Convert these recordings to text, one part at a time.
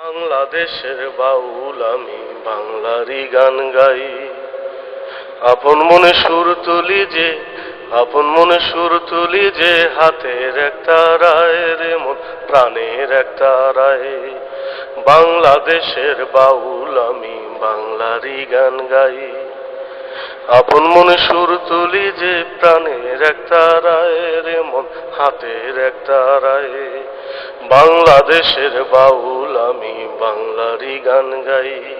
বাংলাদেশের বাউল আমি বাংলারই গান গাই। আপন মনে সুর তুলি যে, আপন মনে সুর তুলি যে, হাতের একটা রায় রে মন প্রাণের একটা রায়। বাংলাদেশের বাউল আমি বাংলারই গান গাই। আপন মনে সুর তুলি যে, প্রাণের একটা রায় রে মন হাতের একটা রায়। বাংলাদেশের বাউল আমি বাংলারই গান গাই।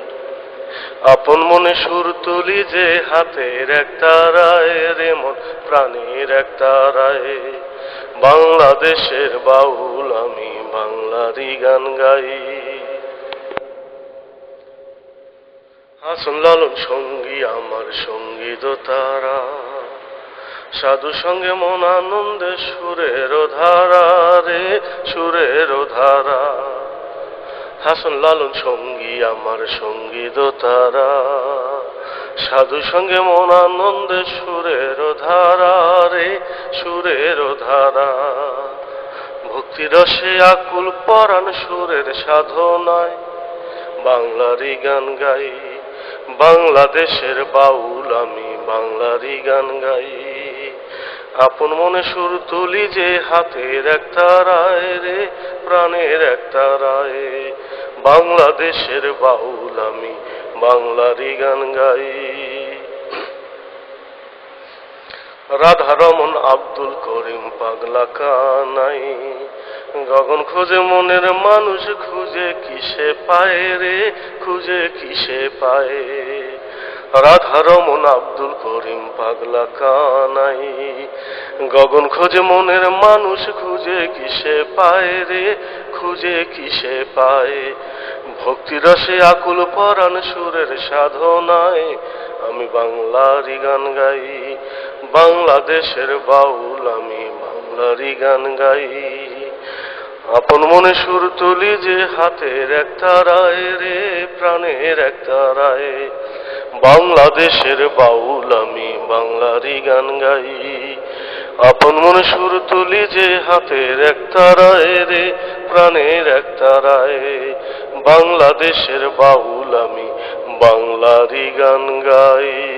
আপন মনে সুর তুলি যে, হাতের একটা রায় রে মন প্রাণের একটা রায়। বাংলাদেশের বাউল আমি বাংলারই গান গাই। হাসন লালন সঙ্গী আমার সঙ্গীত তারা, সাধু সঙ্গে মন আনন্দে সুরের ধারা রে সুরের ধারা। হাসন লালন সঙ্গী আমার সঙ্গীত তারা, সাধু সঙ্গে মন আনন্দে সুরের ধারা রে সুরের ধারা। ভক্তি রসে আকুল পরাণ সুরের সাধনায় বাংলারই গান গাই। বাংলাদেশের বাউল আমি বাংলারই গান গাই। আপন মনে সুর তুলি যে, হাতের একটা রায় রে প্রাণের একটা রায়। বাংলাদেশের বাউল আমি বাংলারই গান গাই। রাধা রমন আব্দুল করিম পাগলা কানাই, গগন খোঁজে মনের মানুষ খুঁজে কিসে পায় রে খুঁজে কিসে পায়। রাধা রমন আব্দুল করিম পাগলা কানাই, গগন খোঁজে মনের মানুষ খুঁজে কিসে পায় রে খুঁজে কিসে পায়। ভক্তি রসে আকুল পরাণ সুরের সাধনায় আমি বাংলারই গান গাই। বাংলাদেশের বাউল আমি বাংলারই গান গাই। আপন মনে সুর তুলি যে, হাতের একটা রায় রে প্রাণের একটা রায়। বাংলাদেশের বাউল আমি বাংলারই গান গাই। আপন মনে সুর তুলি যে, হাতের একটা রায় রে প্রাণের একটা রায়। বাংলাদেশের বাউল আমি বাংলারই গান গাই।